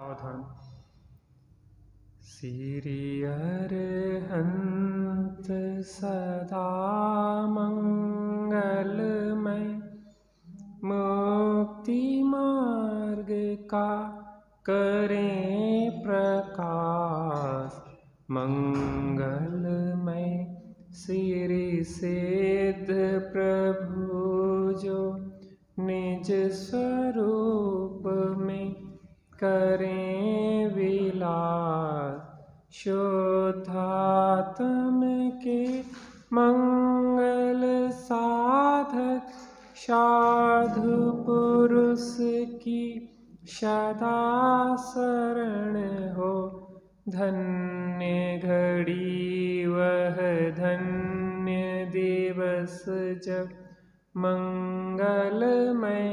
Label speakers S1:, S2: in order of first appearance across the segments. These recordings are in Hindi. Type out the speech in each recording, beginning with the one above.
S1: सावधान। श्री अरहंत सदा मंगलमय, मुक्ति मार्ग का करें प्रकाश मंगलमय। श्री सिद्ध प्रभु जो निज स्वरूप में करें विलास, शुद्धात्म के मंगल साधक साधु पुरुष की सदा शरण हो। धन्य घड़ी वह धन्य दिवस जब मंगलमय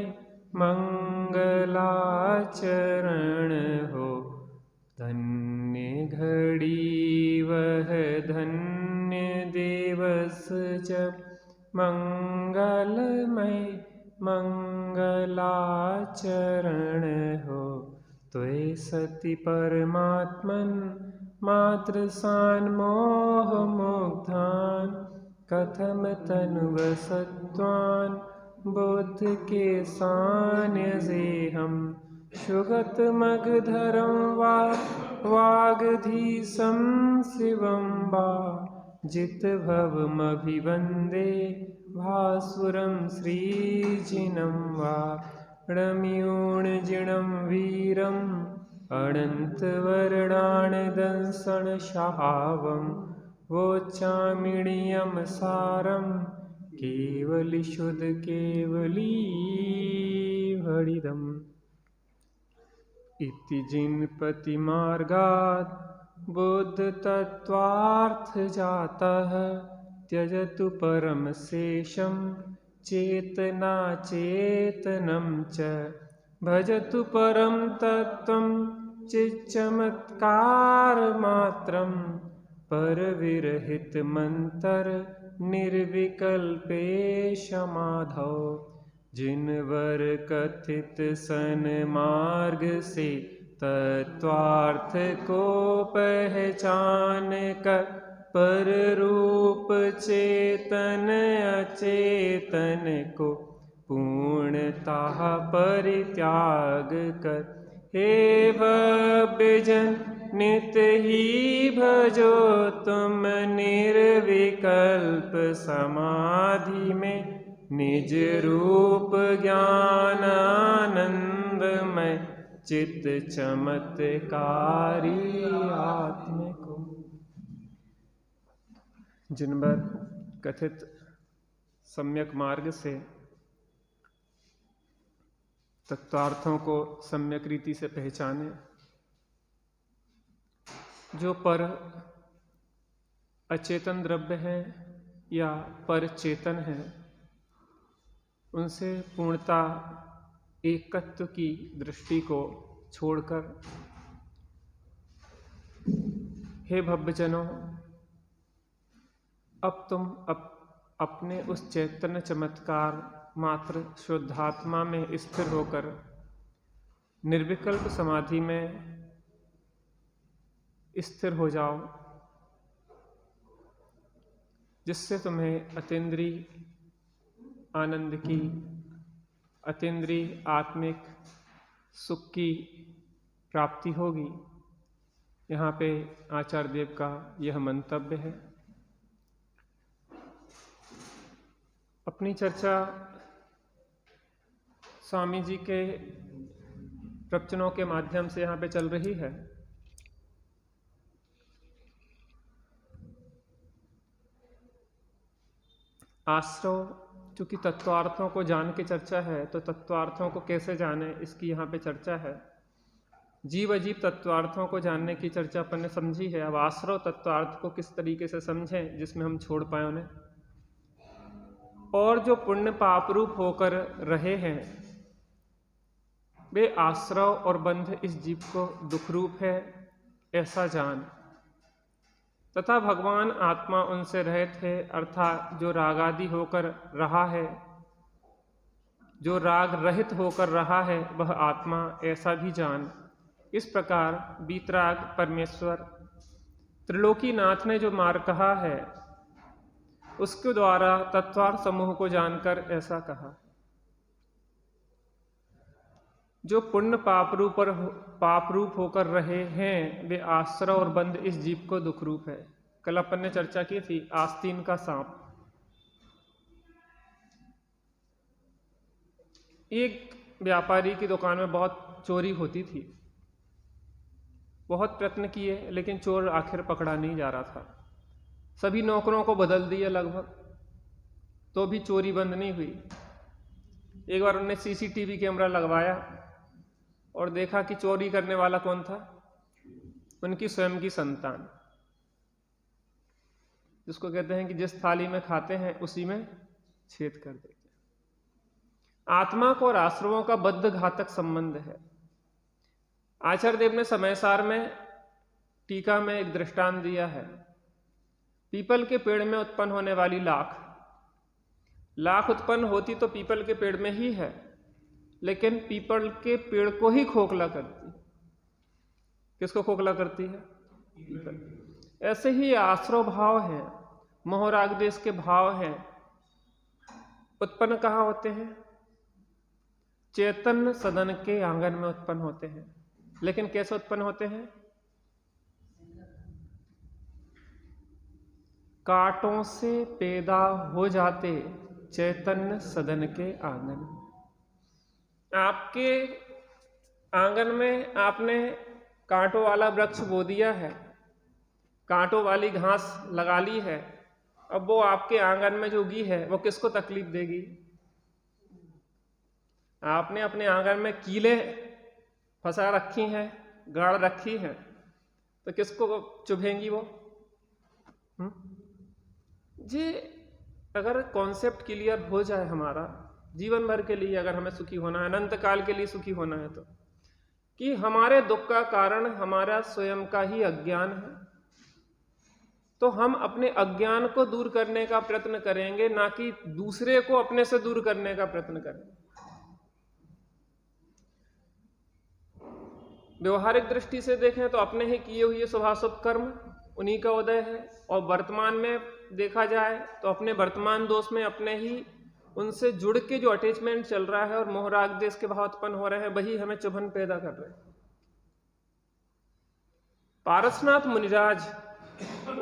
S1: मंगलाचरण हो। धन्य घड़ी वह धन्य दिवस जब मंगलमय मंगलाचरण हो। त्वयि सति परमात्मन मातृसान मोह मुग्धान, कथम तनुव सत्वान बुद्ध के सान्य से हम। सुगत मगधरं वा वागधीशं शिवं वा, जित भवमभिवन्दे भासुरं श्रीजिनं वा। रम्योणजिणं वीरम् अनन्तवर्णानदंसनशावं, वोचामिणीयं सारं केवलिशुद्ध केवलीभणिदम्। इति जिनपति मार्गात् बुद्ध तत्त्वार्थ जातः, त्यजतु परम शेषं चेतना चेतनं च। भजतु परम तत्त्वं चिच्चमत्कार मात्रं, परविरहित मंतर निर्विकल्पे समाधौ। जिनवर कथित सन मार्ग से तत्वार्थ को पहचान कर, पर रूप चेतन अचेतन को पूर्णतः परित्याग कर। हे भव्यजन नित्य ही भजो तुम निर्विकल्प समाधि में, निज रूप ज्ञानानंदमय चित्त चमत्कारी आत्म को। जिनवर कथित सम्यक मार्ग से तत्वार्थों को सम्यक रीति से पहचाने, जो पर अचेतन द्रव्य है या पर चेतन है, उनसे पूर्णता एकत्व की दृष्टि को छोड़कर, हे भव्यजनों, अब तुम अपने उस चैतन्य चमत्कार मात्र शुद्धात्मा में स्थिर होकर निर्विकल्प समाधि में स्थिर हो जाओ, जिससे तुम्हें अतीन्द्रिय आनंद की, अतीन्द्रिय आत्मिक सुख की प्राप्ति होगी। यहाँ पे आचार्य देव का यह मंतव्य है। अपनी चर्चा स्वामी जी के प्रवचनों के माध्यम से यहाँ पे चल रही है। आश्रव, चूंकि तत्वार्थों को जान के चर्चा है, तो तत्वार्थों को कैसे जाने, इसकी यहाँ पे चर्चा है। जीव अजीव तत्वार्थों को जानने की चर्चा अपन ने समझी है। अब आश्रव तत्वार्थ को किस तरीके से समझें जिसमें हम छोड़ पाए उन्हें, और जो पुण्य पाप रूप होकर रहे हैं वे आश्रव और बंध इस जीव को दुख रूप है, ऐसा जान। तथा भगवान आत्मा उनसे रहित है, अर्थात जो रागादि होकर रहा है, जो राग रहित होकर रहा है, वह आत्मा, ऐसा भी जान। इस प्रकार वीतराग परमेश्वर त्रिलोकीनाथ ने जो मार्ग कहा है उसके द्वारा तत्वार्थ समूह को जानकर ऐसा कहा, जो पुण्य पाप रूप होकर रहे हैं वे आश्रय और बंध इस जीव को दुख रूप है। कल अपन ने चर्चा की थी आस्तीन का सांप। एक व्यापारी की दुकान में बहुत चोरी होती थी, बहुत प्रयत्न किए लेकिन चोर आखिर पकड़ा नहीं जा रहा था। सभी नौकरों को बदल दिया लगभग, तो भी चोरी बंद नहीं हुई। एक बार उन्होंने सीसीटीवी कैमरा लगवाया और देखा कि चोरी करने वाला कौन था, उनकी स्वयं की संतान, जिसको कहते हैं कि जिस थाली में खाते हैं उसी में छेद कर देते हैं। आत्मा को और आश्रवों का बद्ध घातक संबंध है। आचार्य देव ने समयसार में टीका में एक दृष्टांत दिया है। पीपल के पेड़ में उत्पन्न होने वाली लाख उत्पन्न होती तो पीपल के पेड़ में ही है, लेकिन पीपल के पेड़ को ही खोखला करती। किसको खोखला करती है? पीपल। ऐसे ही आश्रव भाव है, मोह राग देश के भाव हैं, उत्पन्न कहाँ होते हैं? चैतन्य सदन के आंगन में उत्पन्न होते हैं। लेकिन कैसे उत्पन्न होते हैं? कांटों से पैदा हो जाते चैतन्य सदन के आंगन। आपके आंगन में आपने कांटों वाला वृक्ष बो दिया है, कांटों वाली घास लगा ली है, अब वो आपके आंगन में जो उगी है वो किसको तकलीफ देगी? आपने अपने आंगन में कीले फंसा रखी हैं, गाड़ रखी हैं, तो किसको चुभेंगी वो? जी, अगर कॉन्सेप्ट क्लियर हो जाए हमारा जीवन भर के लिए, अगर हमें सुखी होना है, अनंत काल के लिए सुखी होना है, तो कि हमारे दुख का कारण हमारा स्वयं का ही अज्ञान है, तो हम अपने अज्ञान को दूर करने का प्रयत्न करेंगे, ना कि दूसरे को अपने से दूर करने का प्रयत्न करेंगे। व्यवहारिक दृष्टि से देखें तो अपने ही किए हुए शुभाशुभ कर्म उन्हीं का उदय है, और वर्तमान में देखा जाए तो अपने वर्तमान दोष में अपने ही उनसे जुड़ के जो अटैचमेंट चल रहा है और मोहराग देश के भाव उत्पन्न हो रहे हैं, वही हमें चुभन पैदा कर रहे हैं। पारसनाथ मुनिराज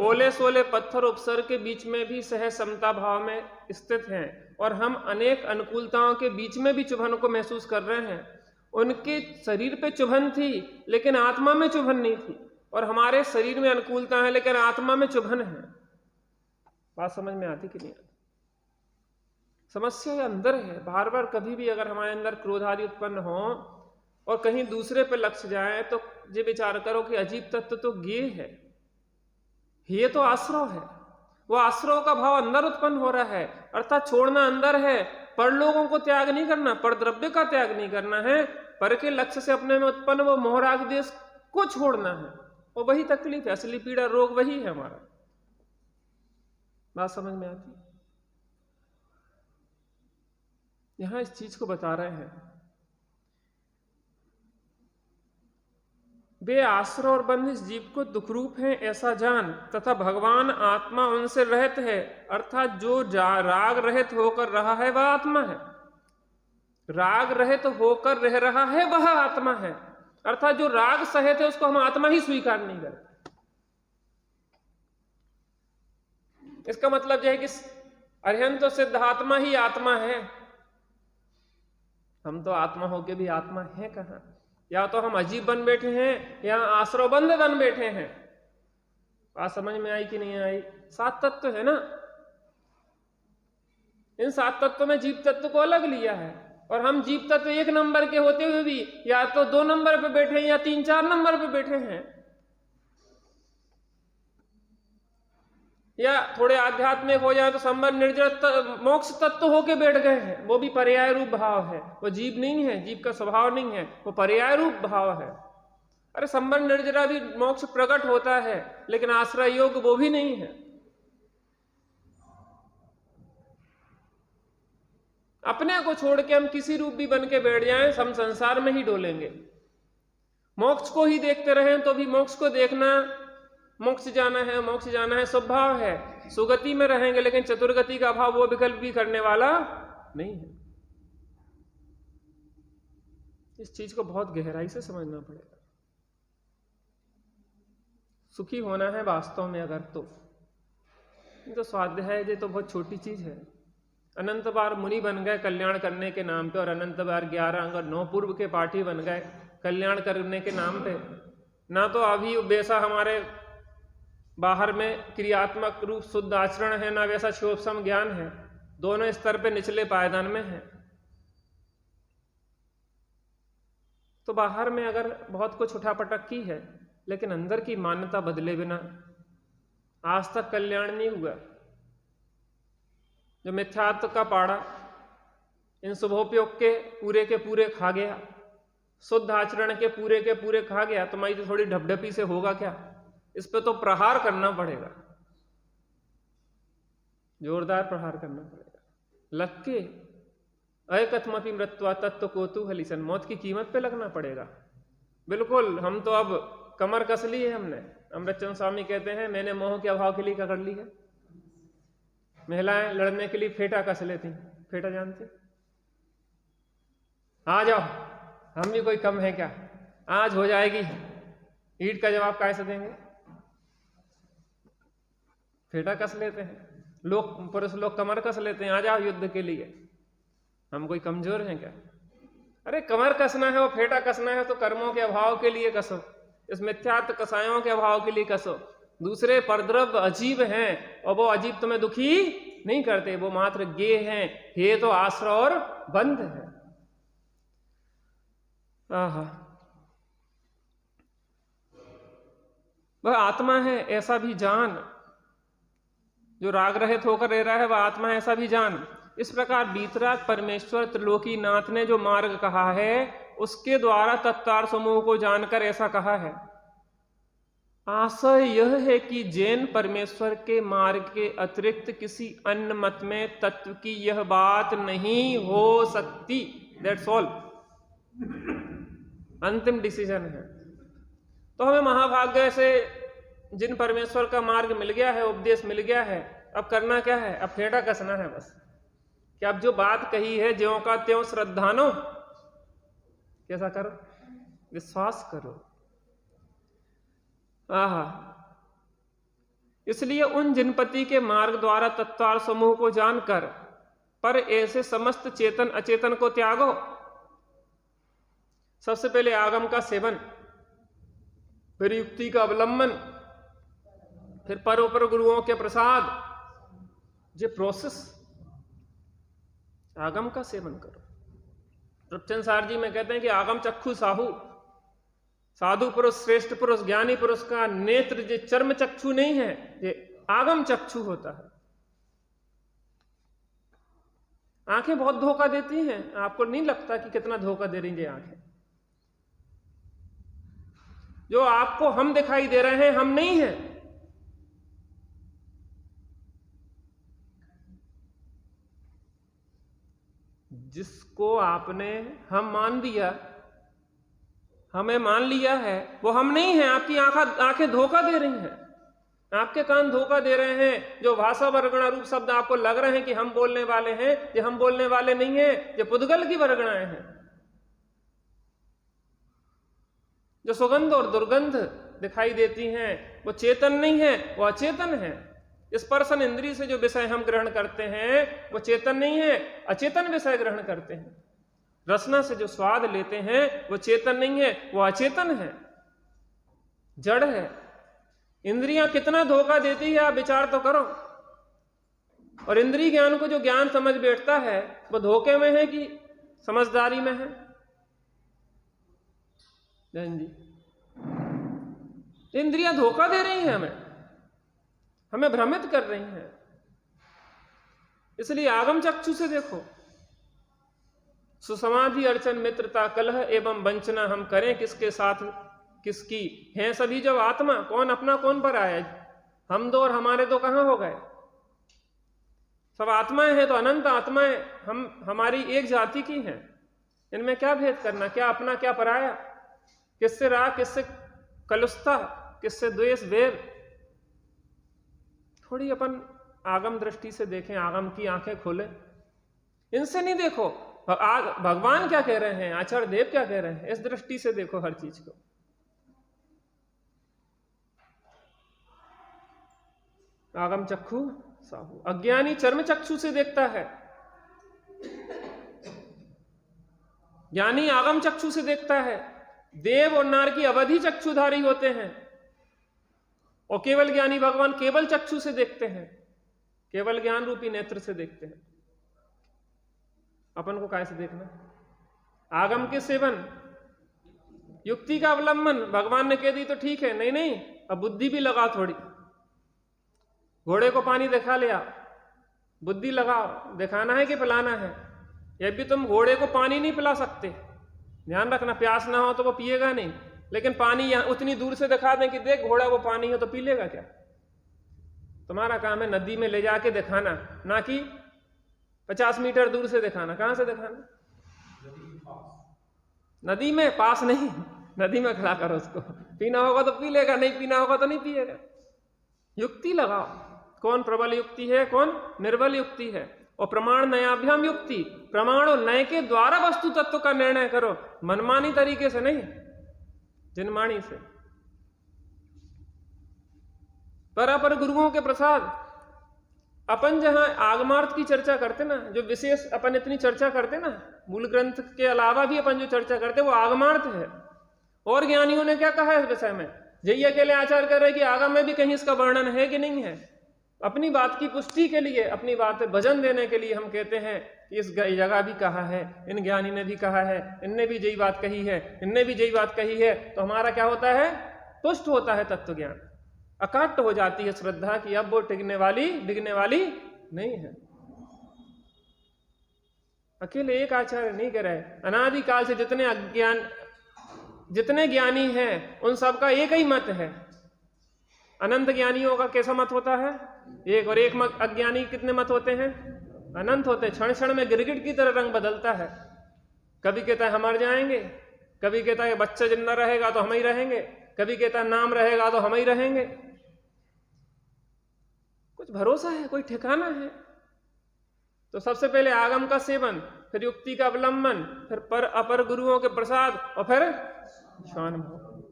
S1: ओले सोले पत्थर उपसर के बीच में भी सहज समता भाव में स्थित हैं, और हम अनेक अनुकूलताओं के बीच में भी चुभन को महसूस कर रहे हैं। उनके शरीर पे चुभन थी लेकिन आत्मा में चुभन नहीं थी, और हमारे शरीर में अनुकूलता है लेकिन आत्मा में चुभन है। बात समझ में आती कि नहीं आती? समस्या अंदर है। बार बार कभी भी अगर हमारे अंदर क्रोध आदि उत्पन्न हो और कहीं दूसरे पे लक्ष्य जाए, तो ये विचार करो कि अजीब तत्व तो ये है, ये तो आश्रव है। वो आश्रव का भाव अंदर उत्पन्न हो रहा है, अर्थात छोड़ना अंदर है। पर लोगों को त्याग नहीं करना, पर द्रव्य का त्याग नहीं करना है, पर के लक्ष्य से अपने में उत्पन्न वो मोहराग देश को छोड़ना है, और वही तकलीफ है, असली पीड़ा रोग वही है हमारा। बात समझ में आती? यहां इस चीज को बता रहे हैं, वे आश्रय और बंध इस जीव को दुखरूप हैं ऐसा जान, तथा भगवान आत्मा उनसे रहित है, अर्थात जो राग रहित होकर रहा है वह आत्मा है। राग रहित होकर रह रहा है वह आत्मा है, अर्थात जो राग सहित है उसको हम आत्मा ही स्वीकार नहीं करते। इसका मतलब यह है कि अरिहंत तो सिद्ध आत्मा ही आत्मा है, हम तो आत्मा होके भी आत्मा है कहां? या तो हम अजीब बन बैठे हैं या आश्रव बंध बन बैठे हैं। बात समझ में आई कि नहीं आई? 7 तत्व है ना, इन 7 तत्वों में जीव तत्व को अलग लिया है, और हम जीव तत्व 1 नंबर के होते हुए भी या तो 2 नंबर पे बैठे हैं या 3-4 नंबर पे बैठे हैं, या थोड़े आध्यात्मिक हो जाए तो संबंध निर्जर मोक्ष तत्व होके बैठ गए हैं। वो भी पर्याय रूप भाव है, वो जीव नहीं है, जीव का स्वभाव नहीं है, वो पर्याय रूप भाव है। अरे संबंध निर्जरा भी मोक्ष प्रकट होता है, लेकिन आश्रय योग वो भी नहीं है। अपने को छोड़ के हम किसी रूप भी बन के बैठ जाएं, हम संसार में ही डोलेंगे। मोक्ष को ही देखते रहें तो भी मोक्ष को देखना, मोक्ष जाना है स्वभाव है। सुगति में रहेंगे लेकिन चतुर्गति का अभाव वो विकल्प भी करने वाला नहीं है। इस चीज को बहुत गहराई से समझना पड़ेगा। सुखी होना है वास्तव में अगर तो स्वाध्याय ये तो बहुत छोटी चीज है। अनंत बार मुनि बन गए कल्याण करने के नाम पे, और अनंत बार 11 अंग और 9 पूर्व के पाठी बन गए कल्याण करने के नाम पे। ना तो अभी वैसा हमारे बाहर में क्रियात्मक रूप शुद्ध आचरण है, ना वैसा शिवोपम ज्ञान है। दोनों स्तर पे निचले पायदान में है। तो बाहर में अगर बहुत कुछ उठापटक की है लेकिन अंदर की मान्यता बदले बिना आज तक कल्याण नहीं हुआ। जो मिथ्यात्व का पाड़ा इन शुभोपयोग के पूरे खा गया, शुद्ध आचरण के पूरे खा गया, तुम्हारी तो थोड़ी ढपढपी से होगा क्या? इस पे तो प्रहार करना पड़ेगा, जोरदार प्रहार करना पड़ेगा। लग के अकथमपि मृत्वा तत्व कोतूहलिसन, मौत की कीमत पे लगना पड़ेगा। बिल्कुल, हम तो अब कमर कस ली है हमने। अमृतचंद स्वामी कहते हैं मैंने मोह के अभाव के लिए क्या कर ली है। महिलाएं लड़ने के लिए फेटा कस लेती। फेटा जानते? आ जाओ, हम भी कोई कम है क्या? आज हो जाएगी। ईंट का जवाब कैसे देंगे? फेटा कस लेते हैं लोग, पुरुष लोग कमर कस लेते हैं, आ जाओ युद्ध के लिए। हम कोई कमजोर हैं क्या? अरे कमर कसना है और फेटा कसना है तो कर्मों के अभाव के लिए कसो, इस मिथ्यात्व कसायों के अभाव के लिए कसो। दूसरे परद्रव्य अजीब हैं और वो अजीब तुम्हें दुखी नहीं करते, वो मात्र गे हैं, हे तो आश्रय और बंध है। आहा, वह आत्मा है ऐसा भी जान, जो राग रहित होकर रह रहा है वह आत्मा है ऐसा भी जान। इस प्रकार बीतराग परमेश्वर त्रिलोकी नाथ ने जो मार्ग कहा है उसके द्वारा तत्तार समूह को जानकर ऐसा कहा है। आशय यह है कि जैन परमेश्वर के मार्ग के अतिरिक्त किसी अन्य मत में तत्व की यह बात नहीं हो सकती। दैट्स ऑल, अंतिम डिसीजन है। तो हमें महाभाग्य से जिन परमेश्वर का मार्ग मिल गया है, उपदेश मिल गया है, अब करना क्या है? अब फेटा कसना है बस। कि अब जो बात कही है ज्यों का त्यों श्रद्धानो, कैसा करो? विश्वास करो। आहा, इसलिए उन जिनपति के मार्ग द्वारा तत्वार समूह को जानकर पर ऐसे समस्त चेतन अचेतन को त्यागो। सबसे पहले आगम का सेवन, फिर युक्ति का अवलंबन, फिर परोपर गुरुओं के प्रसाद। ये प्रोसेस, आगम का सेवन करो। रूपचंद सार जी में कहते हैं कि आगम चक्षु साहू, साधु पुरुष, श्रेष्ठ पुरुष, ज्ञानी पुरुष का नेत्र ये चर्म चक्षु नहीं है, ये आगम चक्षु होता है। आंखें बहुत धोखा देती हैं, आपको नहीं लगता कि कितना धोखा दे रही है आंखें? जो आपको हम दिखाई दे रहे हैं, हम नहीं हैं। जिसको आपने हम मान दिया, हमें मान लिया है, वो हम नहीं है। आपकी आंखें धोखा दे रही हैं, आपके कान धोखा दे रहे हैं। जो भाषा वर्गणा रूप शब्द आपको लग रहे हैं कि हम बोलने वाले हैं, ये हम बोलने वाले नहीं है, ये पुद्गल की वर्गणाएं हैं। जो सुगंध और दुर्गंध दिखाई देती हैं वो चेतन नहीं है, वो अचेतन है। स्पर्शन इंद्रिय से जो विषय हम ग्रहण करते हैं वो चेतन नहीं है, अचेतन विषय ग्रहण करते हैं। रसना से जो स्वाद लेते हैं वो चेतन नहीं है, वो अचेतन है, जड़ है। इंद्रियां कितना धोखा देती है आप विचार तो करो। और इंद्रिय ज्ञान को जो ज्ञान समझ बैठता है वो धोखे में है कि समझदारी में है? जैन जी, इंद्रियां धोखा दे रही हैं, हमें भ्रमित कर रही हैं। इसलिए आगम चक्षु से देखो। सुसमाधि अर्चन मित्रता कलह एवं वंचना हम करें किसके साथ किसकी हैं सभी जब आत्मा। कौन अपना कौन पर आया? हम दो और हमारे दो कहां हो गए? सब आत्माएं हैं तो अनंत आत्माएं हम हमारी एक जाति की हैं। इनमें क्या भेद करना? क्या अपना क्या पराया? किससे राग, किससे कलुषता, किससे द्वेष, वैर। थोड़ी अपन आगम दृष्टि से देखें, आगम की आंखें खोलें, इनसे नहीं देखो भगवान क्या कह रहे हैं, आचार्य देव क्या कह रहे हैं, इस दृष्टि से देखो हर चीज को। आगम चक्षु साहू, अज्ञानी चर्म चक्षु से देखता है, ज्ञानी आगम चक्षु से देखता है। देव और नार की अवधि चक्षुधारी होते हैं, और केवल ज्ञानी भगवान केवल चक्षु से देखते हैं, केवल ज्ञान रूपी नेत्र से देखते हैं। अपन को कैसे देखना? आगम के सेवन, युक्ति का अवलंबन। भगवान ने कह दी तो ठीक है, नहीं नहीं, अब बुद्धि भी लगा थोड़ी। घोड़े को पानी दिखा लिया, बुद्धि लगाओ, दिखाना है कि पिलाना है। ये भी तुम घोड़े को पानी नहीं पिला सकते, ध्यान रखना, प्यास ना हो तो वो पिएगा नहीं। लेकिन पानी यहां उतनी दूर से दिखा दें कि देख घोड़ा वो पानी है, तो पी लेगा क्या? तुम्हारा काम है नदी में ले जाके दिखाना, ना कि 50 मीटर दूर से दिखाना। कहां से दिखाना? नदी में, पास नहीं, नदी में खड़ा करो उसको। पीना होगा तो पी लेगा, नहीं पीना होगा तो नहीं पिएगा। युक्ति लगाओ, कौन प्रबल युक्ति है, कौन निर्बल युक्ति है। और प्रमाण नयाभ्याम युक्ति, प्रमाण और नय के द्वारा वस्तु तत्व का निर्णय करो, मनमानी तरीके से नहीं, जिनमानी से। पर गुरुओं के प्रसाद अपन जहां आगमार्थ की चर्चा करते ना, जो विशेष अपन इतनी चर्चा करते ना, मूल ग्रंथ के अलावा भी अपन जो चर्चा करते वो आगमार्थ है। और ज्ञानियों ने क्या कहा है इस विषय में? यही अकेले आचार्य कर रहे कि आगम में भी कहीं इसका वर्णन है कि नहीं है। अपनी बात की पुष्टि के लिए, अपनी बात पे वजन देने के लिए हम कहते हैं कि इस जगह भी कहा है, इन ज्ञानी ने भी कहा है, इनने भी यही बात कही है, इनने भी यही बात कही है। तो हमारा क्या होता है? पुष्ट होता है तत्व ज्ञान, अकाट्ट हो जाती है श्रद्धा की अब वो डिगने वाली नहीं है। अकेले एक आचार्य नहीं कह रहे, अनादिकाल से जितने ज्ञानी हैं उन सबका एक ही मत है। अनंत ज्ञानियों का कैसा मत होता है? एक। और एक मत अज्ञानी कितने मत होते हैं? अनंत होते हैं। क्षण क्षण में गिरगिट की तरह रंग बदलता है। कभी कहता है हम मर जाएंगे, कभी कहता है बच्चा जिंदा रहेगा तो हम ही रहेंगे, कभी कहता है नाम रहेगा तो हम ही रहेंगे। कुछ भरोसा है, कोई ठिकाना है? तो सबसे पहले आगम का सेवन, फिर युक्ति का अवलंबन, फिर पर अपर गुरुओं के प्रसाद, और फिर स्वानुभव।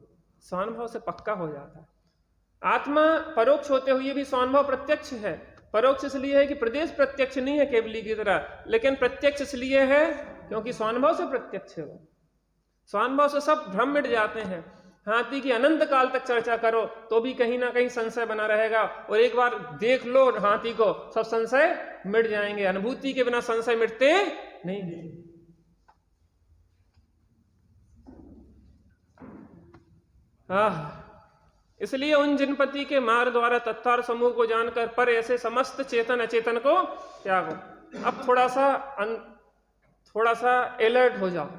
S1: स्वानुभव से पक्का हो जाता है। आत्मा परोक्ष होते हुए भी स्वानुभव प्रत्यक्ष है। परोक्ष इसलिए है कि प्रदेश प्रत्यक्ष नहीं है केवली की तरह, लेकिन प्रत्यक्ष इसलिए है क्योंकि स्वानुभव से प्रत्यक्ष है। स्वानुभव से सब भ्रम मिट जाते हैं। हाथी की अनंत काल तक चर्चा करो तो भी कहीं ना कहीं संशय बना रहेगा, और एक बार देख लो हाथी को, सब संशय मिट जाएंगे। अनुभूति के बिना संशय मिटते नहीं। इसलिए उन जिनपति के मार्ग द्वारा तत्वार समूह को जानकर पर ऐसे समस्त चेतन अचेतन को त्यागो। अब थोड़ा सा अलर्ट हो जाओ,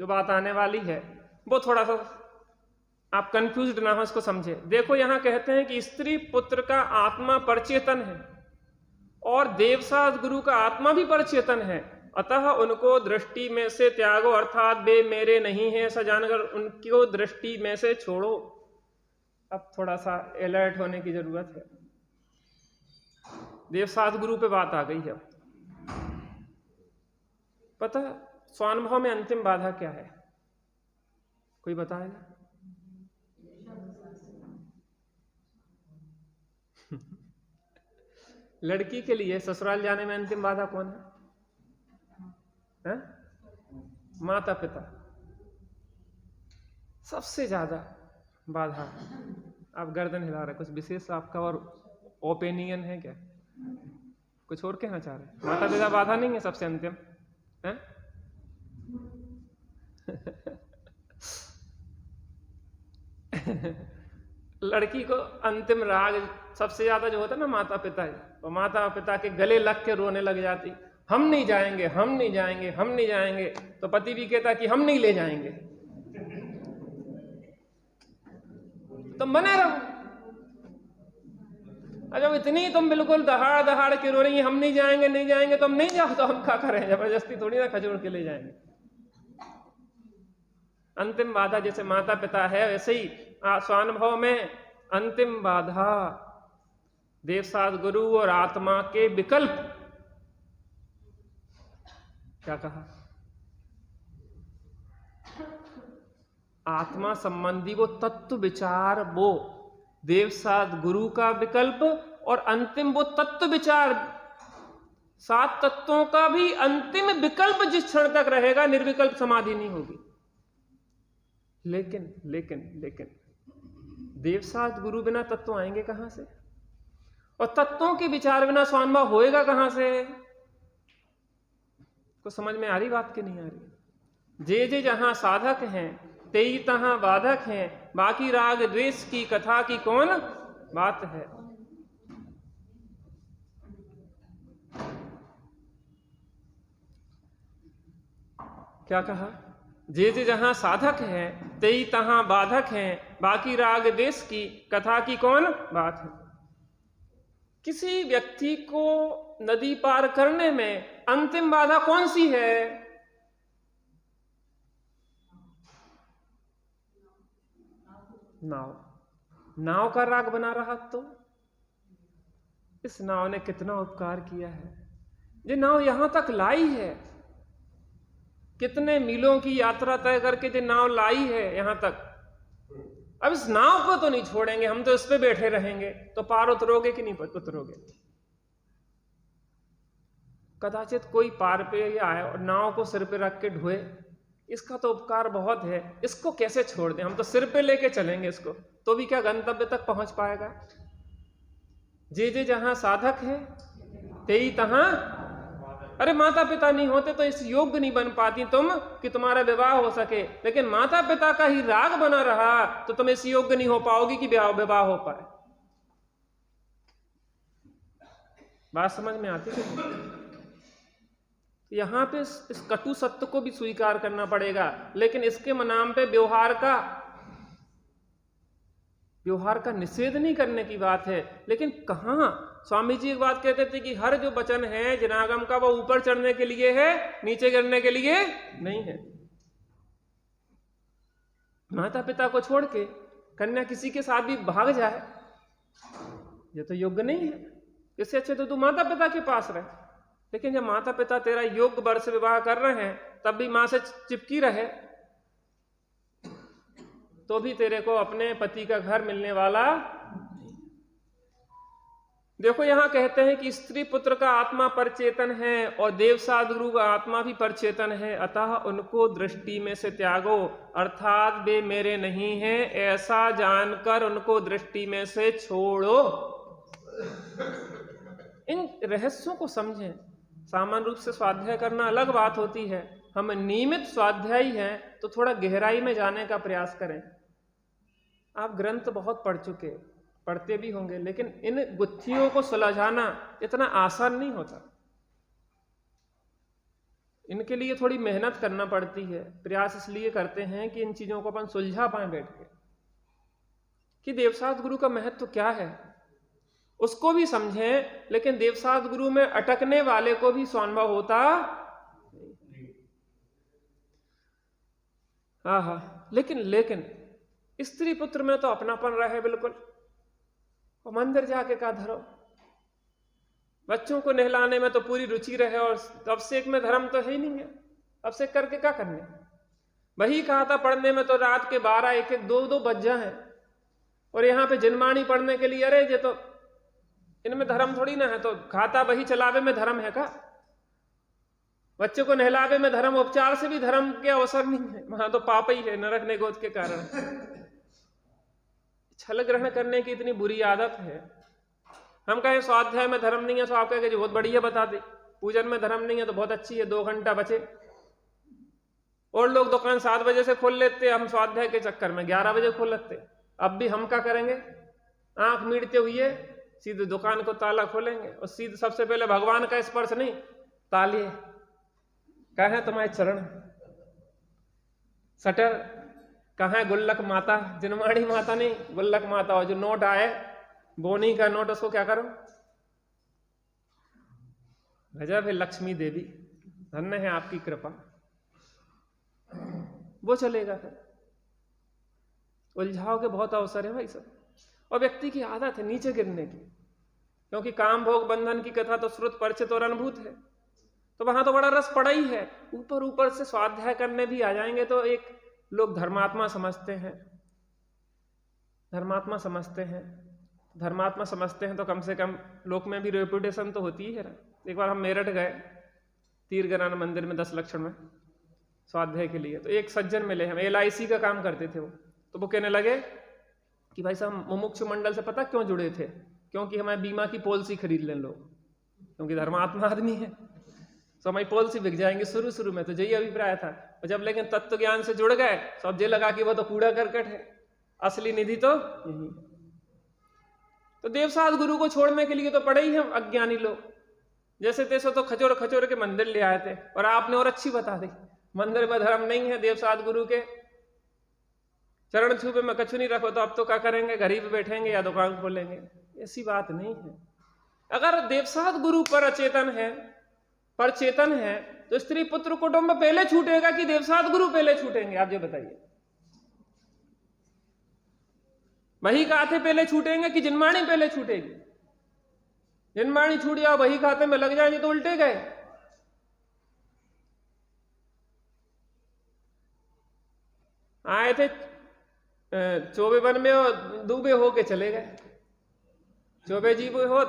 S1: जो बात आने वाली है वो थोड़ा सा आप कंफ्यूज्ड ना हो, इसको समझे। देखो यहां कहते हैं कि स्त्री पुत्र का आत्मा परचेतन है और देवसाद गुरु का आत्मा भी परचेतन है, अतः उनको दृष्टि में से त्यागो, अर्थात वे मेरे नहीं है ऐसा जानकर उनको दृष्टि में से छोड़ो। अब थोड़ा सा अलर्ट होने की जरूरत है। देवसाद गुरु पे बात आ गई है। पता स्वानुभव में अंतिम बाधा क्या है? कोई बताएगा? लड़की के लिए ससुराल जाने में अंतिम बाधा कौन है? माता पिता। सबसे ज्यादा बाधा। आप गर्दन हिला रहे, कुछ विशेष आपका और ओपिनियन है क्या? कुछ और कहना चाह रहे? माता पिता बाधा नहीं है सबसे अंतिम है? लड़की को अंतिम राग सबसे ज्यादा जो होता है ना माता पिता है, तो माता पिता के गले लग के रोने लग जाती, हम नहीं जाएंगे, हम नहीं जाएंगे, हम नहीं जाएंगे। तो पति भी कहता कि हम नहीं ले जाएंगे। तुम बने रहो। अच्छा इतनी तुम बिल्कुल दहाड़ दहाड़ के रो रही है, हम नहीं जाएंगे, नहीं जाएंगे, तो हम नहीं जाओ तो हम क्या करें? जबरदस्ती थोड़ी ना खजूर के ले जाएंगे। अंतिम बाधा जैसे माता पिता है, वैसे ही स्वानुभव में अंतिम बाधा देवसाद गुरु और आत्मा के विकल्प। क्या कहा? आत्मा संबंधी वो तत्व विचार, वो देवसाद गुरु का विकल्प, और अंतिम वो तत्व विचार, 7 तत्वों का भी अंतिम विकल्प जिस क्षण तक रहेगा, निर्विकल्प समाधि नहीं होगी। लेकिन लेकिन लेकिन देवसाद गुरु बिना तत्व आएंगे कहां से? और तत्वों के विचार बिना स्वानुभव होएगा कहां से? को समझ में आ रही बात की नहीं आ रही? जे जे जहां साधक हैं तेई तहां बाधक हैं, बाकी राग द्वेष की कथा की कौन बात है। क्या कहा? जे जे जहां साधक हैं तेई तहां बाधक हैं, बाकी राग द्वेष की कथा की कौन बात है। किसी व्यक्ति को नदी पार करने में अंतिम बाधा कौन सी है? नाव। नाव का राग बना रहा तो इस नाव ने कितना उपकार किया है। ये नाव यहां तक लाई है, कितने मीलों की यात्रा तय करके जो नाव लाई है यहां तक। अब इस नाव को तो नहीं छोड़ेंगे, हम तो इस पे बैठे रहेंगे, तो पार उतरोगे कि नहीं उतरोगे? कदाचित कोई पार पे आए और नाव को सिर पे रख के ढोए, इसका तो उपकार बहुत है, इसको कैसे छोड़ दें? हम तो सिर पे लेके चलेंगे इसको, तो भी क्या गंतव्य तक पहुंच पाएगा? जे जे जहां साधक है तेई तहां। अरे माता पिता नहीं होते तो इस योग्य नहीं बन पाती तुम कि तुम्हारा विवाह हो सके, लेकिन माता पिता का ही राग बना रहा तो तुम इस योग्य नहीं हो पाओगी कि विवाह हो पाए। बात समझ में आती है? यहां पे इस कटु सत्य को भी स्वीकार करना पड़ेगा, लेकिन इसके नाम पे व्यवहार का निषेध नहीं करने की बात है। लेकिन कहां स्वामी जी एक बात कहते थे कि हर जो वचन है जनागम का, वो ऊपर चढ़ने के लिए है, नीचे गिरने के लिए नहीं है। माता पिता को छोड़ के कन्या किसी के साथ भी भाग जाए, ये तो योग्य नहीं है। इससे अच्छे तो तू माता पिता के पास रहे। लेकिन जब माता पिता तेरा योग्य वर से विवाह कर रहे हैं, तब भी मां से चिपकी रहे, तो भी तेरे को अपने पति का घर मिलने वाला। देखो यहां कहते हैं कि स्त्री पुत्र का आत्मा परचेतन है और देवसाद गुरु का आत्मा भी परचेतन है, अतः उनको दृष्टि में से त्यागो, अर्थात वे मेरे नहीं हैं ऐसा जानकर उनको दृष्टि में से छोड़ो। इन रहस्यों को समझें। सामान्य रूप से स्वाध्याय करना अलग बात होती है, हम नियमित स्वाध्यायी हैं तो थोड़ा गहराई में जाने का प्रयास करें। आप ग्रंथ बहुत पढ़ते भी होंगे, लेकिन इन गुत्थियों को सुलझाना इतना आसान नहीं होता। इनके लिए थोड़ी मेहनत करना पड़ती है। प्रयास इसलिए करते हैं कि इन चीजों को अपन सुलझा पाए बैठ के, कि देवसाद गुरु का महत्व क्या है उसको भी समझें। लेकिन देवसाद गुरु में अटकने वाले को भी स्वानुभव होता। लेकिन स्त्री पुत्र में तो अपनापन रहे बिल्कुल। और मंदिर जाके का धरो, बच्चों को नहलाने में तो पूरी रुचि रहे, और अभिषेक में धर्म तो है ही नहीं है। अभिषेक करके क्या करने? वही कहा था पढ़ने में तो रात के 12, 1, 2 बज जाए, और यहाँ पे जिनमानी पढ़ने के लिए अरे ये तो इनमें धर्म थोड़ी ना है। तो खाता वही चलावे में धर्म है का? बच्चे को नहलावे में धर्म, उपचार से भी धर्म के अवसर नहीं है, वहां तो पाप ही है नरक निगोद के कारण। छल ग्रहण करने की इतनी बुरी आदत है। हम कहें स्वाध्याय में धर्म नहीं है, तो आप कहेंगे जी बहुत बढ़िया बता दे। पूजन में धर्म नहीं है तो बहुत अच्छी है, 2 घंटा बचे। और लोग दुकान 7 बजे से खोल लेते, हम स्वाध्याय के चक्कर में 11 बजे खोल लेते। अब भी हम क्या करेंगे? आंख मीड़ते हुए सीधे दुकान को ताला खोलेंगे, और सीधे सबसे पहले भगवान का स्पर्श नहीं, तालिए कहाँ है तुम्हारे चरण, सटर कहाँ है, गुल्लक माता, जिनवाणी माता नहीं, गुल्लक माता। और जो नोट आए बोनी का नोट, उसको क्या करो? गजब है लक्ष्मी देवी, धन्य है आपकी कृपा, वो चलेगा फिर। उलझाव के बहुत अवसर है भाई सब, और व्यक्ति की आदत है नीचे गिरने की, क्योंकि काम भोग बंधन की कथा तो श्रुत परिचित और अनुभूत है, तो वहां तो बड़ा रस पड़ा ही है। ऊपर ऊपर से स्वाध्याय करने भी आ जाएंगे तो एक लोग धर्मात्मा समझते हैं, धर्मात्मा समझते हैं, धर्मात्मा समझते हैं तो कम से कम लोक में भी रेपुटेशन तो होती है ना। एक बार हम मेरठ गए तीर गरान मंदिर में 10 लक्षण में स्वाध्याय के लिए, तो एक सज्जन मिले, हम LIC का काम करते थे वो, तो वो कहने लगे कि भाई साहब मुमुक्ष मंडल से पता क्यों जुड़े थे, क्योंकि हमें बीमा की पॉलिसी खरीद लें लोग, क्योंकि धर्मात्मा आदमी है तो हमारी पॉलिसी बिक जाएंगे। शुरू में तो यही अभिप्राय था, और जब लेकिन तत्व ज्ञान से जुड़ गए सब जे लगा कि वो तो कूड़ा करकट है, असली निधि तो यही। तो देवसाद गुरु को छोड़ने के लिए तो पड़े ही हम अज्ञानी लोग, जैसे तैसे तो खचोर खचोर के मंदिर ले आए थे, और आपने और अच्छी बता दी मंदिर में धर्म नहीं है, देवसाद गुरु के चरण छूबे में कछु नहीं रखो, तो अब तो क्या करेंगे, गरीब बैठेंगे या दुकान खोलेंगे। ऐसी बात नहीं है। अगर देवसाद गुरु पर अचेतन है, पर चेतन है, तो स्त्री पुत्र कुटुंब पहले छूटेगा कि देवसाद गुरु पहले छूटेंगे, आप जो बताइए। वही खाते पहले छूटेंगे कि जिनवाणी पहले छूटेगी? जिनवाणी छूट जाओ वही खाते में लग जाएंगे तो उल्टे गए। आए थे चौबे वन में और दुबे होके चले गए। चौबे जी को हो,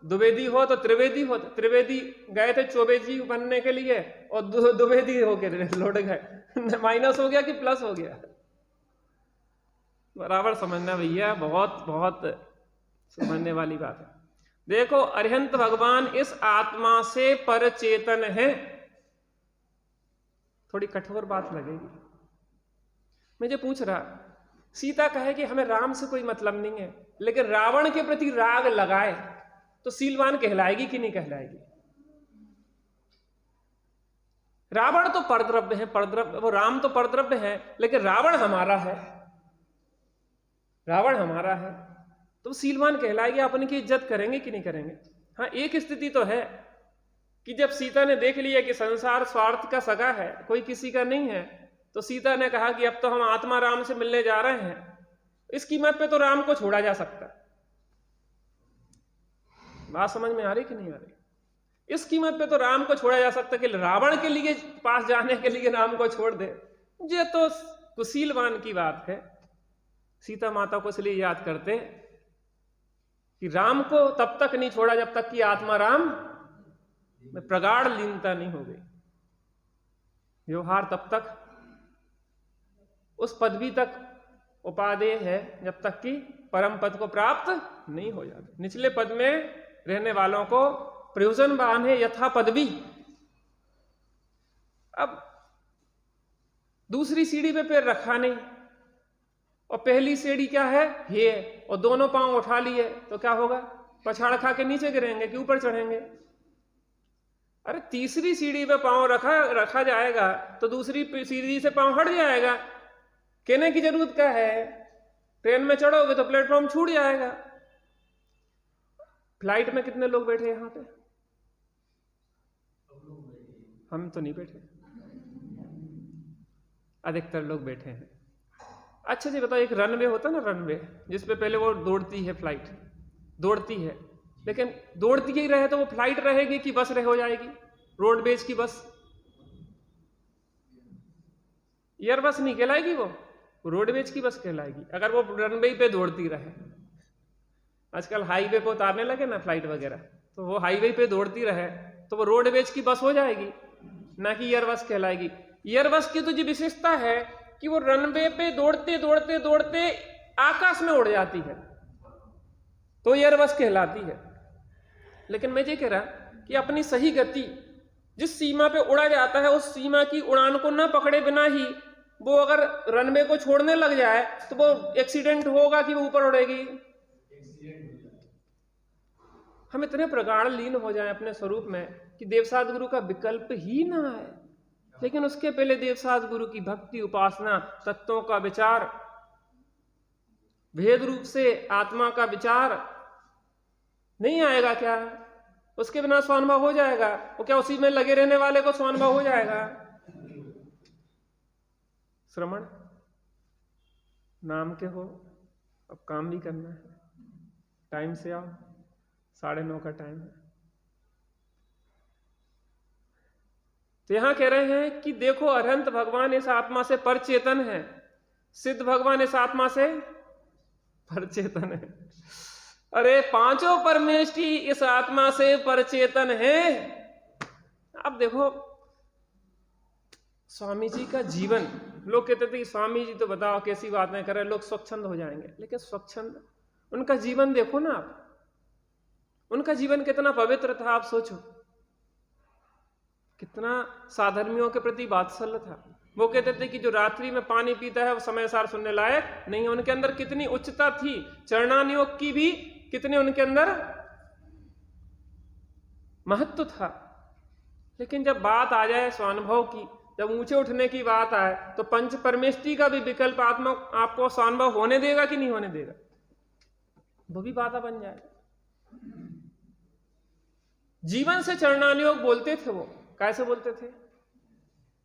S1: द्विवेदी हो तो त्रिवेदी हो, त्रिवेदी गए थे चौबे जी बनने के लिए और द्विवेदी होके लौट गए। माइनस हो गया कि प्लस हो गया? बराबर समझना भैया, बहुत बहुत समझने वाली बात है। देखो अरिहंत भगवान इस आत्मा से परचेतन है। थोड़ी कठोर बात लगेगी, मुझे पूछ रहा, सीता कहे कि हमें राम से कोई मतलब नहीं है, लेकिन रावण के प्रति राग लगाए तो सीलवान कहलाएगी कि नहीं कहलाएगी? रावण तो परद्रव्य है, परद्रव्य, वो राम तो परद्रव्य है, लेकिन रावण हमारा है, रावण हमारा है, तो सीलवान कहलाएगी। अपने की इज्जत करेंगे कि नहीं करेंगे? हाँ, एक स्थिति तो है कि जब सीता ने देख लिया कि संसार स्वार्थ का सगा है, कोई किसी का नहीं है, तो सीता ने कहा कि अब तो हम आत्मा राम से मिलने जा रहे हैं, इस कीमत पे तो राम को छोड़ा जा सकता। बात समझ में आ रही कि नहीं आ रही? इस कीमत पे तो राम को छोड़ा जा सकता कि रावण के लिए पास जाने के लिए राम को छोड़ दे। ये तो कुशीलवान की बात है। सीता माता को इसलिए याद करते कि राम को तब तक नहीं छोड़ा जब तक कि आत्मा राम में प्रगाढ़ लीनता नहीं हो गई। व्यवहार तब तक उस पदवी तक उपादेय है जब तक कि परम पद को प्राप्त नहीं हो जाता। निचले पद में रहने वालों को प्रयोजन बांधे यथा पदवी। अब दूसरी सीढ़ी पे पैर रखा नहीं और पहली सीढ़ी क्या है, ये, और दोनों पांव उठा लिए तो क्या होगा? पछाड़ खा के नीचे गिरेंगे कि ऊपर चढ़ेंगे? अरे तीसरी सीढ़ी पे पांव रखा जाएगा तो दूसरी सीढ़ी से पांव हट जाएगा। कहने की जरूरत क्या है? ट्रेन में चढ़ोगे तो प्लेटफॉर्म छूट जाएगा। फ्लाइट में कितने लोग बैठे यहां पे? हम तो नहीं बैठे, अधिकतर लोग बैठे हैं। अच्छा जी बताओ, एक रनवे होता है ना, रनवे जिसपे पहले वो दौड़ती है, फ्लाइट दौड़ती है, लेकिन दौड़ती ही रहे तो वो फ्लाइट रहेगी कि बस हो जाएगी? रोडवेज की बस, एयर बस नहीं कहलाएगी, वो रोडवेज की बस कहलाएगी अगर वो रनवे पे दौड़ती रहे। आजकल हाईवे पे उतारने लगे ना फ्लाइट वगैरह, तो वो हाईवे पे दौड़ती रहे तो वो रोडवेज की बस हो जाएगी, ना कि एयर बस कहलाएगी। एयर बस की तो जो विशेषता है कि वो रनवे पे दौड़ते दौड़ते दौड़ते आकाश में उड़ जाती है, तो एयर बस कहलाती है। लेकिन मैं ये कह रहा कि अपनी सही गति जिस सीमा पे उड़ा जाता है उस सीमा की उड़ान को न पकड़े बिना ही वो अगर रनवे को छोड़ने लग जाए तो वो एक्सीडेंट होगा कि वो ऊपर उड़ेगी? हम इतने प्रगाढ़ लीन हो जाएं अपने स्वरूप में कि देवसाद गुरु का विकल्प ही ना आए। लेकिन उसके पहले देवसाद गुरु की भक्ति, उपासना, तत्वों का विचार, भेद रूप से आत्मा का विचार नहीं आएगा क्या? उसके बिना स्वानुभव हो जाएगा? वो क्या उसी में लगे रहने वाले को स्वानुभव हो जाएगा? श्रवण नाम के हो, अब काम भी करना है, टाइम से आओ, 9:30 का टाइम है। तो यहां कह रहे हैं कि देखो अरहंत भगवान इस आत्मा से परचेतन है, सिद्ध भगवान इस आत्मा से परचेतन है। अरे पांचों परमेष्टि इस आत्मा से परचेतन है। अब देखो स्वामी जी का जीवन, लोग कहते थे स्वामी जी तो बताओ कैसी बातें कर रहे, लोग स्वच्छंद हो जाएंगे, लेकिन स्वच्छंद उनका जीवन देखो ना आप, उनका जीवन कितना पवित्र था। आप सोचो कितना साधर्मियों के प्रति वात्सल्य था। वो कहते थे कि जो रात्रि में पानी पीता है वो समय सार सुनने लायक नहीं है। उनके अंदर कितनी उच्चता थी, चरणानियोग की भी कितने उनके अंदर महत्व था। लेकिन जब बात आ जाए स्वानुभव की, जब ऊंचे उठने की बात आए, तो पंच परमेष्टि का भी विकल्प आत्मा आपको स्वानुभव होने देगा कि नहीं होने देगा, वो भी बाधा बन जाएगा। जीवन से चरणानियोग बोलते थे वो, कैसे बोलते थे?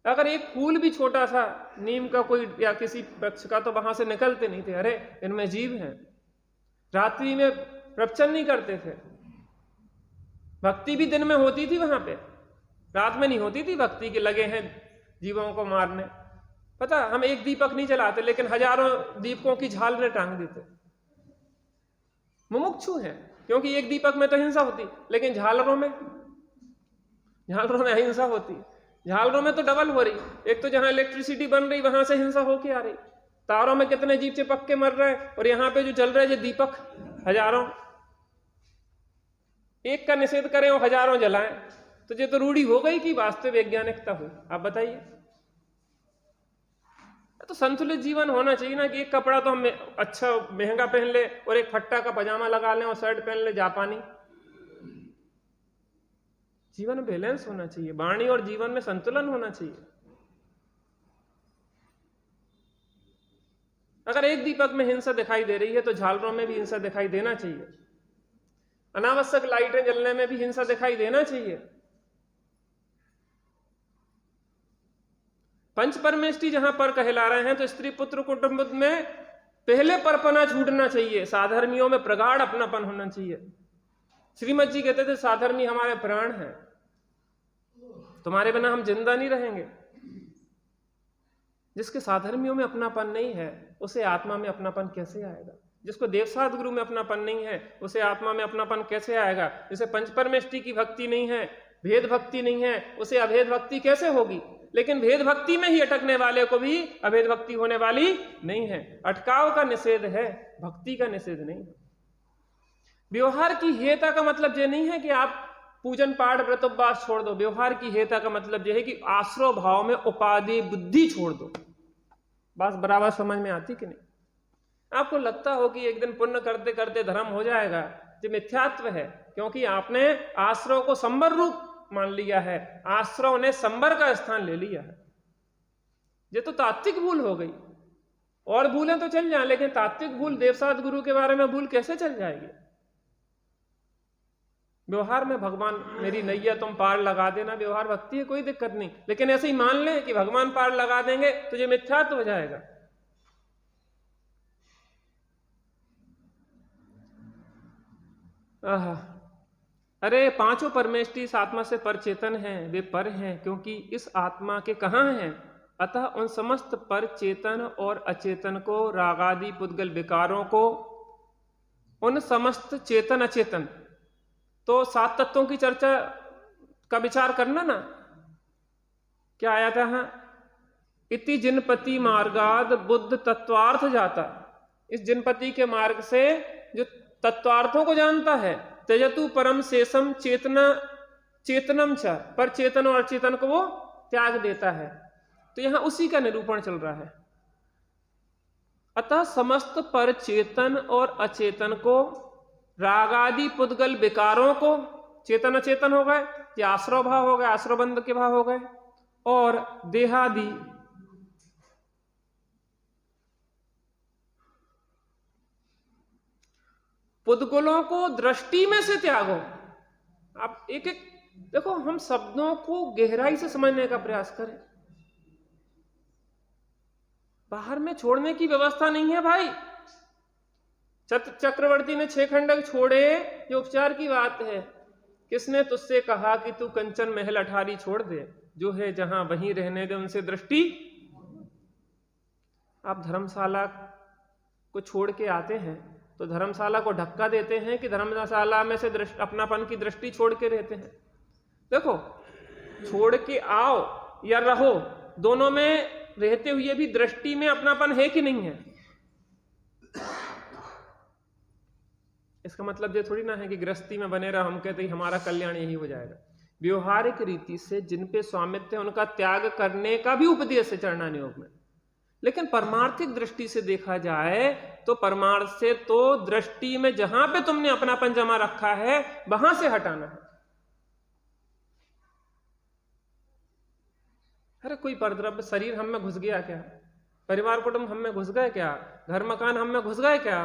S1: अगर एक फूल भी छोटा सा नीम का कोई या किसी वृक्ष का, तो वहां से निकलते नहीं थे, अरे इनमें जीव हैं। रात्रि में प्रवचन नहीं करते थे, भक्ति भी दिन में होती थी वहां पे, रात में नहीं होती थी भक्ति के लगे हैं जीवों को मारने। पता हम एक दीपक नहीं जलाते, लेकिन हजारों दीपकों की झालरें टांग देते। मुमुक्षु है, क्योंकि एक दीपक में तो हिंसा होती, लेकिन झालरों में अहिंसा होती। झालरों में तो डबल हो रही, एक तो जहां इलेक्ट्रिसिटी बन रही वहां से हिंसा होके आ रही, तारों में कितने जीव चिपक के मर रहे हैं, और यहाँ पे जो जल रहे जो दीपक हजारों, एक का निषेध करें और हजारों जलाएं, तो ये तो रूढ़ी हो गई कि वास्तव वैज्ञानिकता हो। आप बताइए, तो संतुलित जीवन होना चाहिए ना, कि एक कपड़ा तो हम अच्छा महंगा पहन ले और एक फट्टा का पजामा लगा लें और शर्ट पहन ले जापानी। जीवन बैलेंस होना चाहिए, वाणी और जीवन में संतुलन होना चाहिए। अगर एक दीपक में हिंसा दिखाई दे रही है तो झालरों में भी हिंसा दिखाई देना चाहिए, अनावश्यक लाइटें जलने में भी हिंसा दिखाई देना चाहिए। पंच परमेष्टि जहां पर कहला रहे हैं, तो स्त्री पुत्र कुटुंब में पहले परपना छूटना चाहिए, साधर्मियों में प्रगाढ़ अपनापन होना चाहिए। श्रीमद जी कहते थे साधर्मी हमारे प्राण हैं, तुम्हारे बिना हम जिंदा नहीं रहेंगे। जिसके साधर्मियों में अपनापन नहीं है, उसे आत्मा में अपनापन कैसे आएगा? जिसको देवसाद गुरु में अपनापन नहीं है, उसे आत्मा में अपनापन कैसे आएगा? जिसे पंच परमेष्टि की भक्ति नहीं है, भेद भक्ति नहीं है, उसे अभेद भक्ति कैसे होगी? लेकिन भेद भक्ति में ही अटकने वाले को भी अभेद भक्ति होने वाली नहीं है। अटकाव का निषेध है, भक्ति का निषेध नहीं है। व्यवहार की हेयता का मतलब यह नहीं है कि आप पूजन पाठ व्रत उपवास छोड़ दो। व्यवहार की हेयता का मतलब यह है कि आश्रव भाव में उपाधि बुद्धि छोड़ दो। बस बराबर समझ में आती कि नहीं? आपको लगता हो कि एक दिन पुण्य करते करते धर्म हो जाएगा, जो मिथ्यात्व है, क्योंकि आपने आश्रव को संबर रूप मान लिया है, आश्रव ने संबर का स्थान ले लिया है। ये तो तात्विक भूल हो गई। और भूलें तो चल जाए, लेकिन तात्विक भूल देवसाद गुरु के बारे में भूल कैसे चल जाएगी? व्यवहार में भगवान मेरी नैया तुम पार लगा देना, व्यवहार भक्ति है, कोई दिक्कत नहीं, लेकिन ऐसे ही मान ले कि भगवान पार लगा देंगे तो ये मिथ्यात्व हो जाएगा। अरे पांचों परमेष्टि इस आत्मा से परचेतन हैं, वे पर हैं, क्योंकि इस आत्मा के कहाँ हैं? अतः उन समस्त पर चेतन और अचेतन को, रागादि पुद्गल विकारों को, उन समस्त चेतन अचेतन, तो 7 तत्वों की चर्चा का विचार करना ना, क्या आया था? इति जिनपति मार्गाद बुद्ध तत्वार्थ जाता। इस जिनपति के मार्ग से जो तत्वार्थों को जानता है, त्यजतु परम शेषम चेतना चेतनम च, पर चेतन और अचेतन को वो त्याग देता है। तो यहां उसी का निरूपण चल रहा है। अतः समस्त पर चेतन और अचेतन को, रागादि पुद्गल विकारों को, चेतन अचेतन हो गए, ये आश्रव भाव हो गए, आश्रव बंध के भाव हो गए, और देहादि पुद्गलों को दृष्टि में से त्यागो। आप एक एक देखो, हम शब्दों को गहराई से समझने का प्रयास करें। बाहर में छोड़ने की व्यवस्था नहीं है भाई। चक्रवर्ती ने 6 खंडक छोड़े, ये उपचार की बात है। किसने तुझसे कहा कि तू कंचन महल अठारी छोड़ दे? जो है जहां वहीं रहने दे, उनसे दृष्टि। आप धर्मशाला को छोड़ के आते हैं तो धर्मशाला को धक्का देते हैं कि धर्मशाला में से अपनापन की दृष्टि छोड़ के रहते हैं? देखो, छोड़ के आओ या रहो, दोनों में रहते हुए भी दृष्टि में अपनापन है कि नहीं है? इसका मतलब ये थोड़ी ना है कि गृहस्थी में बने रहो, हम कहते हैं हमारा कल्याण यही हो जाएगा। व्यवहारिक रीति से जिन पे स्वामित्व है उनका त्याग करने का भी उपदेश है चरणान योग में। लेकिन परमार्थिक दृष्टि से देखा जाए तो परमार्थ से तो दृष्टि में जहां पे तुमने अपनापन जमा रखा है वहां से हटाना है। अरे कोई परद्रव्य शरीर हम में घुस गया क्या? परिवार कुटुंब हम में घुस गए क्या? घर मकान हम में घुस गए क्या?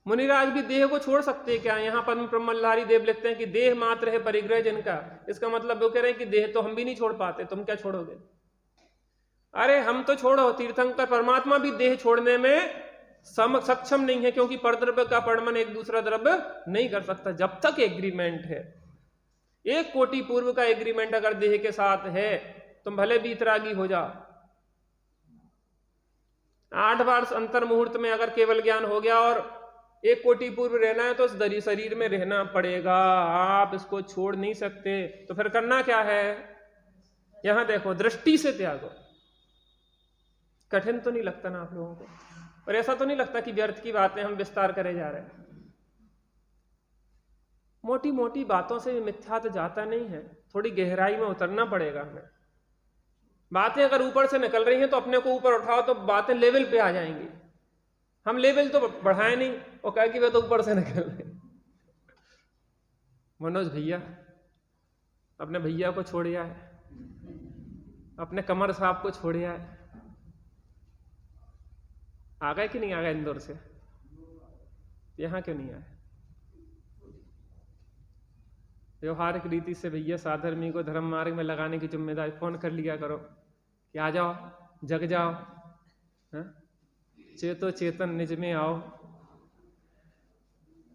S1: मुनिराज भी देह को छोड़ सकते हैं क्या? यहां पर ब्रह्मल्लारी देव लिखते हैं कि देह मात्र है परिग्रह जिनका। इसका मतलब वो कह रहे हैं कि देह तो हम भी नहीं छोड़ पाते, तुम क्या छोड़ोगे? अरे हम तो छोड़ो, तीर्थंकर परमात्मा भी देह छोड़ने में सक्षम नहीं है, क्योंकि परद्रव्य का परमन एक दूसरा द्रव्य नहीं कर सकता जब तक एग्रीमेंट है। 1 कोटि पूर्व का एग्रीमेंट अगर देह के साथ है, तुम भले बीतरागी हो जाओ, 8 बार अंतर मुहूर्त में अगर केवल ज्ञान हो गया और 1 कोटि पूर्व रहना है तो उस शरीर में रहना पड़ेगा, आप इसको छोड़ नहीं सकते। तो फिर करना क्या है? यहां देखो, दृष्टि से त्यागो। कठिन तो नहीं लगता ना आप लोगों को? और ऐसा तो नहीं लगता कि व्यर्थ की बातें हम विस्तार करे जा रहे हैं? मोटी मोटी बातों से मिथ्यात्व जाता नहीं है, थोड़ी गहराई में उतरना पड़ेगा हमें। बातें अगर ऊपर से निकल रही हैं तो अपने को ऊपर उठाओ तो बातें लेवल पे आ जाएंगी। हम लेवल तो बढ़ाए नहीं, और कहे कि वे तो ऊपर से निकल रहे। मनोज भैया अपने भैया को छोड़ आए, अपने कमर साहब को छोड़ आए, आ गए कि नहीं आ गए इंदौर से? यहां क्यों नहीं आए? व्यवहारिक रीति से भैया साधर्मी को धर्म मार्ग में लगाने की जिम्मेदारी फोन कर लिया करो कि आ जाओ, जग जाओ, चेतो चेतन निज में आओ।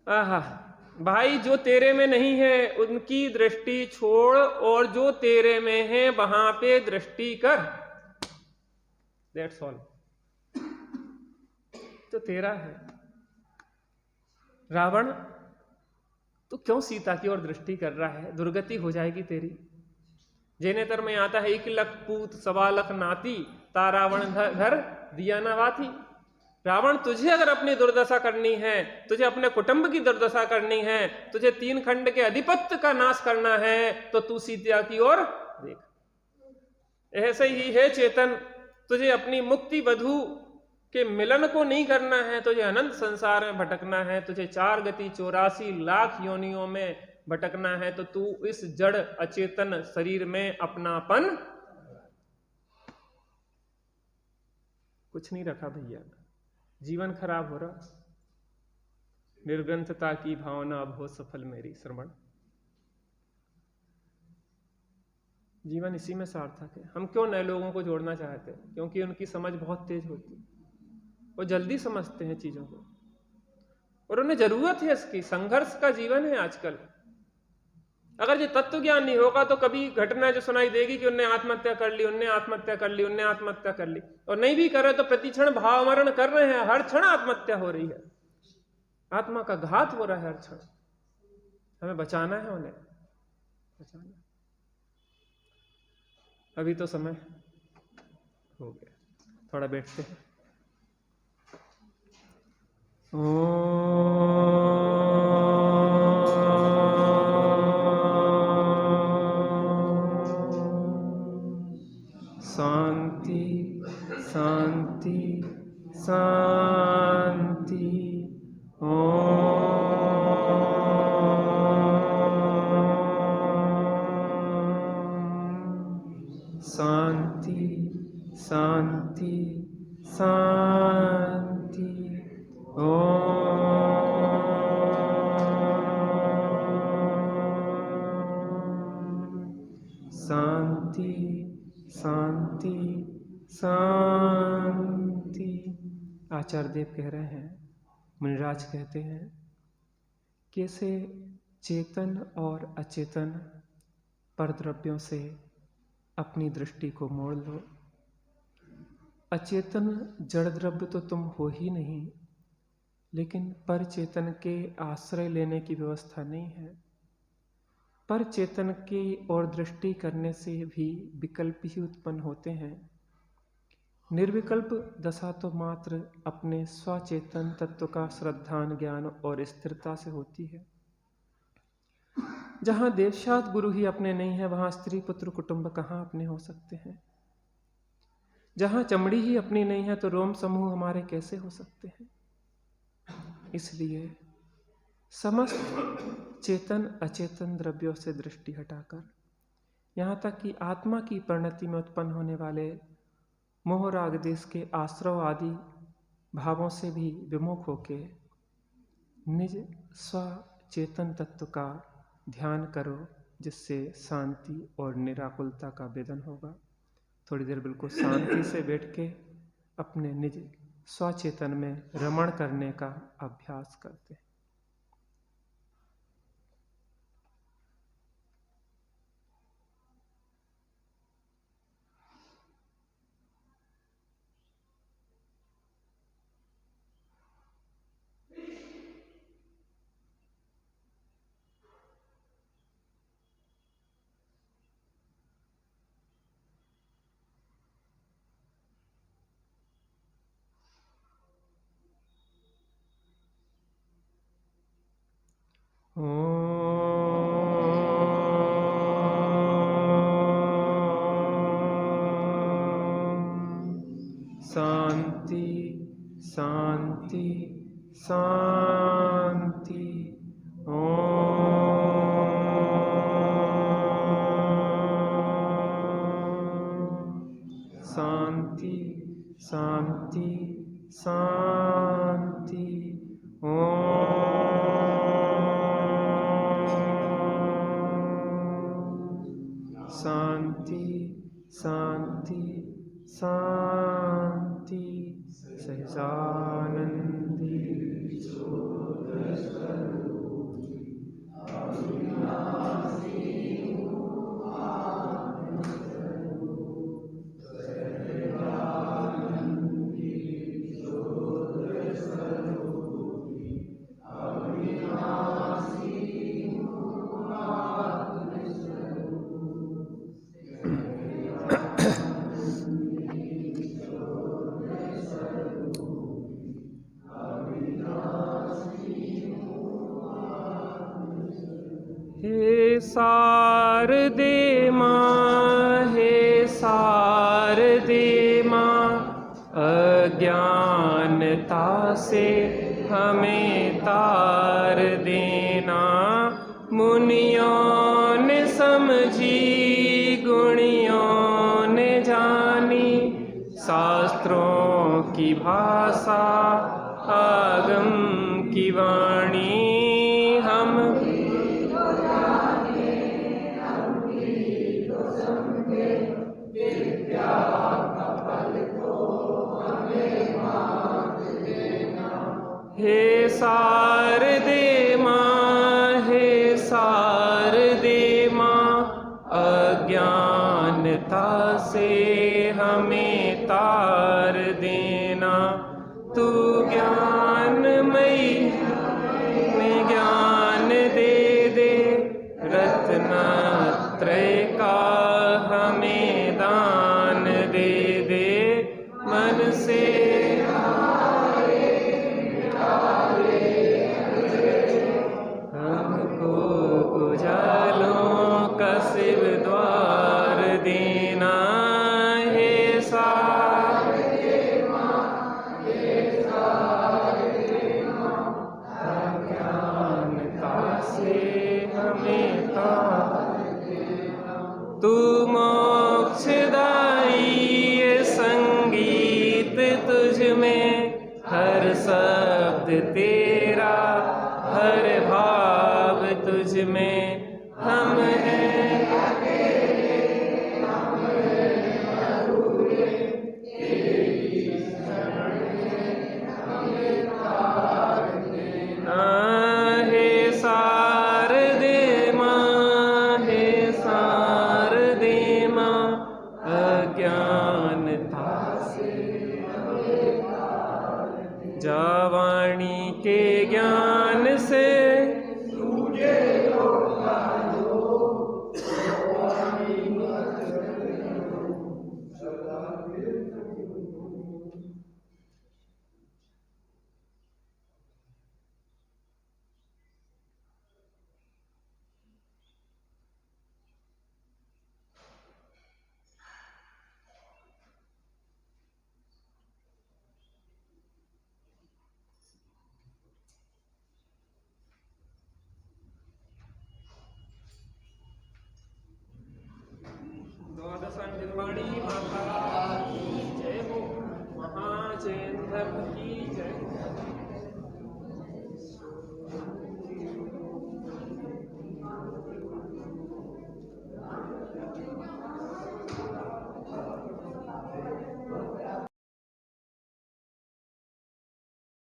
S1: आहा भाई, जो तेरे में नहीं है उनकी दृष्टि छोड़ और जो तेरे में है वहां पे दृष्टि कर। That's all. तो तेरा है। रावण तो क्यों सीता की ओर दृष्टि कर रहा है? दुर्गति हो जाएगी तेरी। जैनेतर में आता है 1 लख पूत 1.25 लाख नाती, ता रावण घर दिया न वाथी। रावण, तुझे अगर अपनी दुर्दशा करनी है, तुझे अपने कुटुंब की दुर्दशा करनी है, तुझे 3 खंड के अधिपत्य का नाश करना है, तो तू सीता की ओर देख। ऐसे ही है चेतन, तुझे अपनी मुक्ति वधु के मिलन को नहीं करना है, तुझे अनंत संसार में भटकना है, तुझे 4 गति 84 लाख योनियों में भटकना है, तो तू इस जड़ अचेतन शरीर में अपनापन कुछ नहीं रखा भैया। जीवन खराब हो रहा। निर्ग्रंथता की भावना अब हो सफल मेरी श्रवण। जीवन इसी में सार्थक है। हम क्यों नए लोगों को जोड़ना चाहते हैं? क्योंकि उनकी समझ बहुत तेज होती है, वो जल्दी समझते हैं चीजों को, और उन्हें जरूरत है इसकी। संघर्ष का जीवन है आजकल। अगर ये तत्व ज्ञान नहीं होगा तो कभी घटना जो सुनाई देगी कि उनने आत्महत्या कर ली, उनने आत्महत्या कर ली, उनने आत्महत्या कर ली, और नहीं भी करे तो प्रतिक्षण भावमरण कर रहे हैं, हर क्षण आत्महत्या हो रही है, आत्मा का घात हो रहा है हर क्षण। हमें बचाना है, उन्हें बचाना। अभी तो समय हो गया, थोड़ा बैठते हैं। शांति शांति शांति। शांति शांति शांति। शांति शांति आचार्य देव कह रहे हैं, मुनिराज कहते हैं, कैसे चेतन और अचेतन परद्रव्यों से अपनी दृष्टि को मोड़ लो। अचेतन जड़ द्रव्य तो तुम हो ही नहीं, लेकिन पर चेतन के आश्रय लेने की व्यवस्था नहीं है। पर चेतन की ओर दृष्टि करने से भी विकल्प ही उत्पन्न होते हैं। निर्विकल्प दशा तो मात्र अपने स्वचेतन तत्व का श्रद्धान ज्ञान और स्थिरता से होती है। जहाँ देवशात गुरु ही अपने नहीं है, वहाँ स्त्री पुत्र कुटुंब कहाँ अपने हो सकते हैं। जहाँ चमड़ी ही अपनी नहीं है, तो रोम समूह हमारे कैसे हो सकते हैं। इसलिए समस्त चेतन अचेतन द्रव्यों से दृष्टि हटाकर, यहाँ तक कि आत्मा की परिणति में उत्पन्न होने वाले मोह राग देश के आश्रव आदि भावों से भी विमुख होके निज स्वचेतन तत्व का ध्यान करो, जिससे शांति और निराकुलता का वेदन होगा। थोड़ी देर बिल्कुल शांति से बैठ के अपने निज स्वचेतन में रमण करने का अभ्यास करते हैं। शांति शांति शांति। शांति शांति शांति। शांति शांति शांति। सहजानंदी शारदे माँ, हे शारदे माँ, अज्ञानता से हमें तार देना। मुनियों ने समझी, गुणियों ने जानी, शास्त्रों की भाषा आगम की वाणी। हम हे शारदे माँ, हे शारदे माँ, अज्ञानता से हमें तार देना। तू ज्ञानमयी में ज्ञान दे दे, रत्नत्रय का हमें दान दे दे। मन से उजालों का शिव द्वार देना। हे शारदे माँ, हे शारदे माँ, अज्ञानता से हमें तार देना। तू मोक्षदायी, ये संगीत तुझ में, हर शब्द तेरा, हर भाव तुझ में। हम हैं अकेले, हम हैं अधूरे, तेरी शरण में जा वाणी के ज्ञान से